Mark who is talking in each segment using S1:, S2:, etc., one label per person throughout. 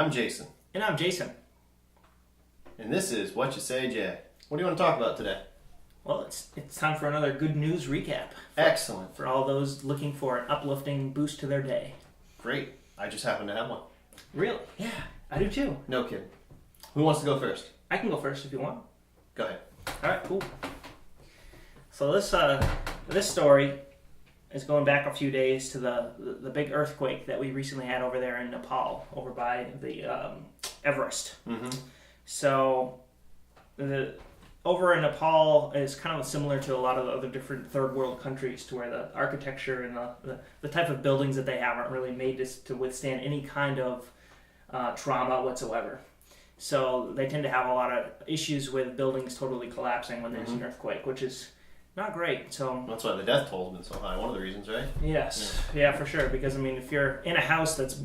S1: I'm Jaysen.
S2: And I'm Jaysen.
S1: And this is WhatchaSayJ. What do you want to talk about today?
S2: Well, it's time for another good news recap.
S1: Excellent.
S2: For all those looking for an uplifting boost to their day.
S1: Great. I just happen to have one.
S2: Really? Yeah, I do too.
S1: No kidding. Who wants to go first?
S2: I can go first if you want.
S1: Go ahead.
S2: All right, cool. So this story is going back a few days to the big earthquake that we recently had over there in Nepal, over by the Everest.
S1: Mm-hmm. So
S2: over in Nepal is kind of similar to a lot of the other different third world countries, to where the architecture and the type of buildings that they have aren't really made to withstand any kind of trauma whatsoever. So they tend to have a lot of issues with buildings totally collapsing when there's an earthquake, which is not great. So
S1: that's why the death toll has been so high. One of the reasons, right?
S2: Yes, yeah, for sure. Because I mean, if you're in a house that's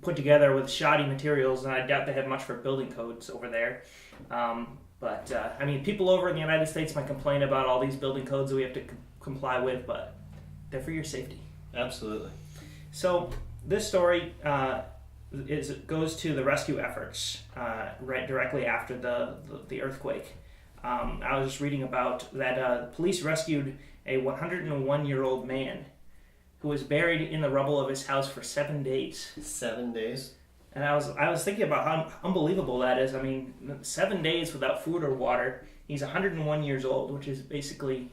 S2: put together with shoddy materials, then I doubt they have much for building codes over there. But I mean, people over in the United States might complain about all these building codes that we have to comply with, but they're for your safety.
S1: Absolutely.
S2: So this story goes to the rescue efforts right directly after the earthquake. I was just reading about that police rescued a 101-year-old man who was buried in the rubble of his house for 7 days.
S1: 7 days?
S2: And I was thinking about how unbelievable that is. I mean, 7 days without food or water. He's 101 years old, which is basically,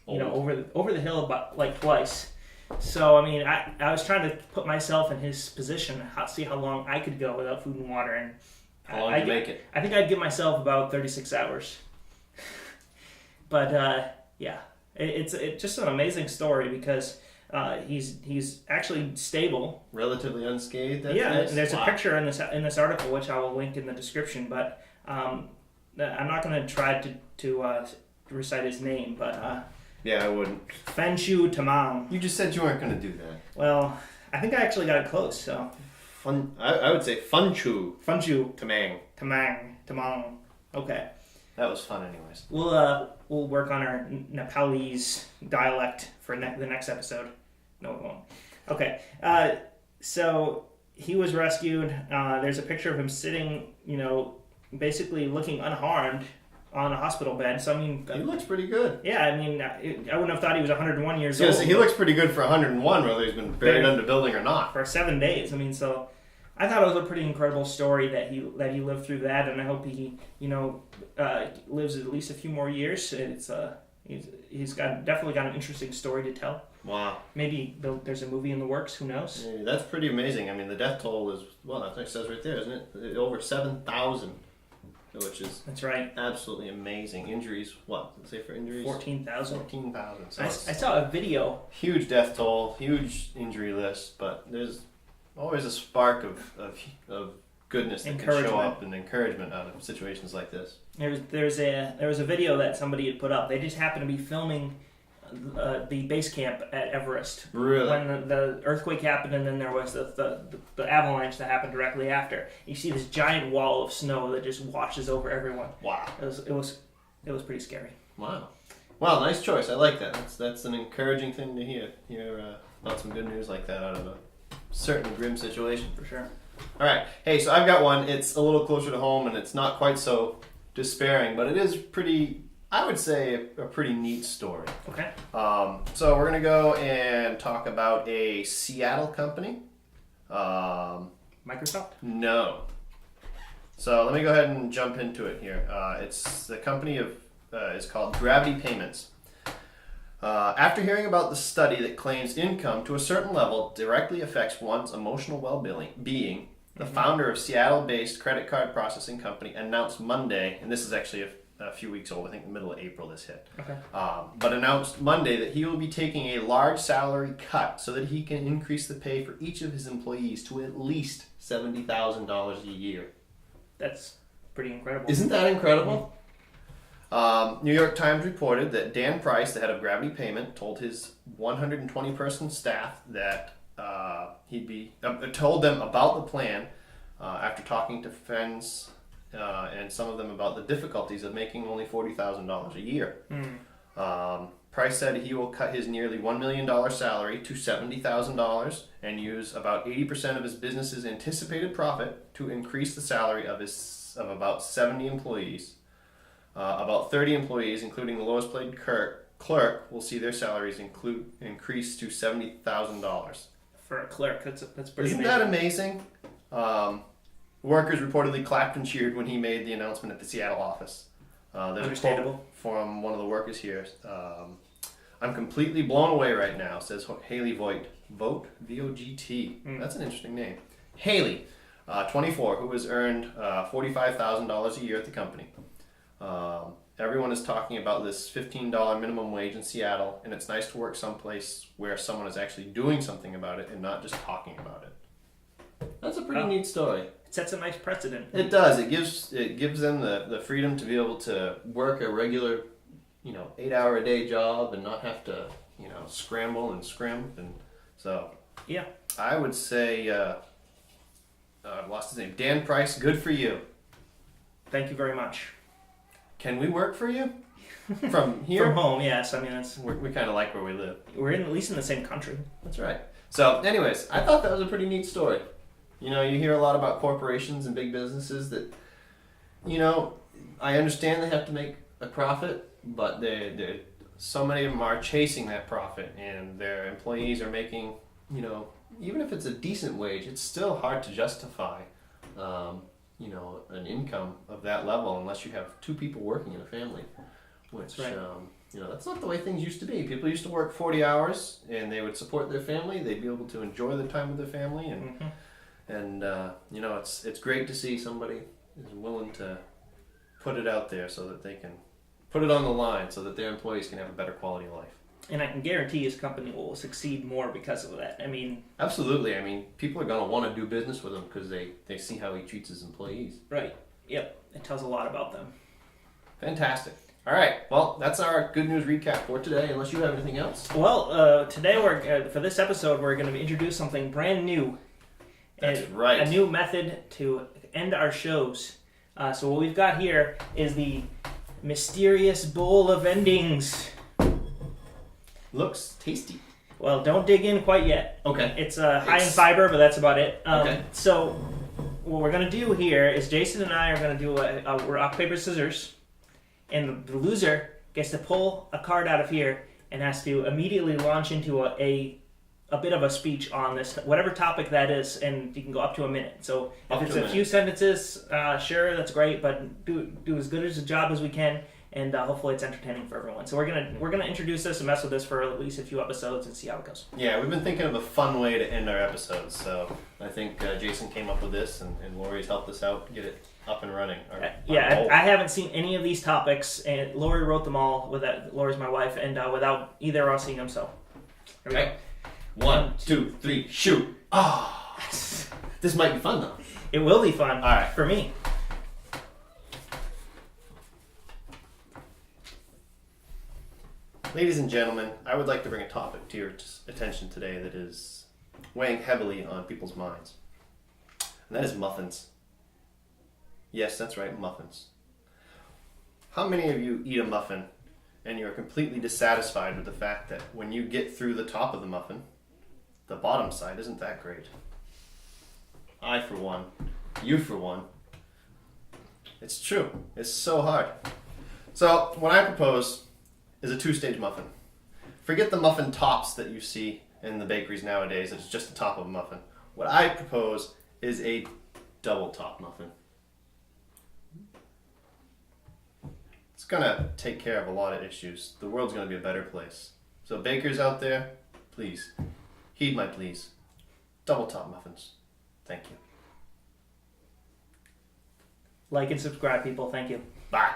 S2: over the hill about like twice. So I mean, I was trying to put myself in his position, see how long I could go without food and water, and
S1: how long did you make it?
S2: I think I'd give myself about 36 hours. But yeah, it's just an amazing story because he's actually stable,
S1: relatively unscathed.
S2: Yeah, nice. There's a picture in this article which I will link in the description. But I'm not going to try to recite his name, but
S1: yeah, I wouldn't.
S2: Fanshu Tamang.
S1: You just said you weren't going to do that.
S2: Well, I think I actually got it close. So
S1: I would say Fanshu Tamang.
S2: Tamang. Okay.
S1: That was fun, anyways.
S2: We'll work on our Nepalese dialect for the next episode. No, it won't. Okay. So he was rescued. There's a picture of him sitting, basically looking unharmed on a hospital bed. So I mean,
S1: he looks pretty good.
S2: Yeah, I mean, I wouldn't have thought he was 101 years old.
S1: He looks pretty good for 101, whether he's been buried under a building or not.
S2: For 7 days. I mean, so I thought it was a pretty incredible story that he lived through that, and I hope he lives at least a few more years. It's he's definitely got an interesting story to tell.
S1: Wow.
S2: Maybe there's a movie in the works. Who knows?
S1: Yeah, that's pretty amazing. I mean, the death toll is that says right there, isn't it? Over 7,000, which is
S2: that's right.
S1: Absolutely amazing. Injuries, what? Let's say for injuries,
S2: 14,000.
S1: 14,000. So
S2: I saw a video.
S1: Huge death toll, huge injury list, but there's always a spark of goodness that can show up and encouragement out of situations like this. There
S2: was a video that somebody had put up. They just happened to be filming the base camp at Everest.
S1: Really?
S2: When the earthquake happened, and then there was the avalanche that happened directly after. You see this giant wall of snow that just washes over everyone. Wow. It was pretty scary.
S1: Wow. Well, nice choice. I like that. That's an encouraging thing to hear about some good news like that out of a certain grim situation.
S2: For sure.
S1: All right. Hey, so I've got one. It's a little closer to home, and it's not quite so despairing, but it is pretty, I would say, a pretty neat story.
S2: Okay.
S1: So we're going to go and talk about a Seattle company.
S2: Microsoft?
S1: No. So let me go ahead and jump into it here. It's the company is called Gravity Payments. After hearing about the study that claims income to a certain level directly affects one's emotional well-being, the founder of Seattle-based credit card processing company announced Monday, and this is actually a few weeks old, I think the middle of April this hit, but announced Monday that he will be taking a large salary cut so that he can increase the pay for each of his employees to at least $70,000 a year.
S2: That's pretty incredible.
S1: Isn't that incredible? New York Times reported that Dan Price, the head of Gravity Payment, told his 120-person staff that told them about the plan after talking to friends and some of them about the difficulties of making only $40,000 a year. Price said he will cut his nearly $1 million salary to $70,000 and use about 80% of his business's anticipated profit to increase the salary of about 70 employees. About 30 employees, including the lowest paid clerk, will see their salaries increase to $70,000.
S2: For a clerk, that's pretty
S1: Isn't
S2: amazing.
S1: that amazing? Workers reportedly clapped and cheered when he made the announcement at the Seattle office. There's
S2: Understandable.
S1: a quote from one of the workers here. I'm completely blown away right now, says Haley Vogt. Vogt? V-O-G-T. That's an interesting name. Haley, 24, who has earned $45,000 a year at the company. Everyone is talking about this $15 minimum wage in Seattle, and it's nice to work someplace where someone is actually doing something about it and not just talking about it. That's a pretty neat story.
S2: It sets a nice precedent.
S1: It does. It gives them the freedom to be able to work a regular, 8-hour-a-day job and not have to, scramble and scrimp. And so,
S2: Yeah.
S1: I would say, I've lost his name. Dan Price, good for you.
S2: Thank you very much.
S1: Can we work for you? From here?
S2: From home, yes. I mean,
S1: We kind of like where we live.
S2: we're at least in the same country.
S1: That's right. So, anyways, I thought that was a pretty neat story. You hear a lot about corporations and big businesses that, I understand they have to make a profit, but so many of them are chasing that profit, and their employees are making, even if it's a decent wage, it's still hard to justify, an income of that level unless you have two people working in a family, which,
S2: That's right.
S1: that's not the way things used to be. People used to work 40 hours, and they would support their family. They'd be able to enjoy the time with their family, and it's great to see somebody is willing to put it out there so that they can put it on the line so that their employees can have a better quality of life.
S2: And I can guarantee his company will succeed more because of that. I mean,
S1: Absolutely. I mean, people are going to want to do business with him because they see how he treats his employees.
S2: right. Yep. It tells a lot about them.
S1: Fantastic. All right. Well, that's our good news recap for today, unless you have anything else.
S2: Well, today for this episode, we're going to introduce something brand new.
S1: That's right.
S2: A new method to end our shows. So what we've got here is the mysterious bowl of endings.
S1: Looks tasty.
S2: Well, don't dig in quite yet.
S1: Okay.
S2: It's high in fiber, but that's about it.
S1: Okay.
S2: So what we're going to do here is Jaysen and I are going to do a rock, paper, scissors. And the loser gets to pull a card out of here and has to immediately launch into a bit of a speech on this, whatever topic that is, and you can go up to a minute. So if it's a few sentences, sure, that's great, but do as good as a job as we can, and hopefully it's entertaining for everyone. So we're gonna introduce this and mess with this for at least a few episodes and see how it goes.
S1: Yeah, we've been thinking of a fun way to end our episodes, so I think Jaysen came up with this, and Lori's helped us out get it up and running.
S2: I haven't seen any of these topics, and Lori wrote them all. Lori's my wife, and without either of us seeing them. So here we go.
S1: 1, 2, 3, shoot! Ah, this might be fun though.
S2: It will be fun.
S1: All right.
S2: For me.
S1: Ladies and gentlemen, I would like to bring a topic to your attention today that is weighing heavily on people's minds, and that is muffins. Yes, that's right, muffins. How many of you eat a muffin and you're completely dissatisfied with the fact that when you get through the top of the muffin, the bottom side isn't that great? I, for one, you, for one. It's true. It's so hard. So, what I propose is a 2-stage muffin. Forget the muffin tops that you see in the bakeries nowadays. It's just the top of a muffin. What I propose is a double top muffin. It's going to take care of a lot of issues. The world's going to be a better place. So bakers out there, please, heed my pleas. Double top muffins. Thank you.
S2: Like and subscribe, people. Thank you.
S1: Bye.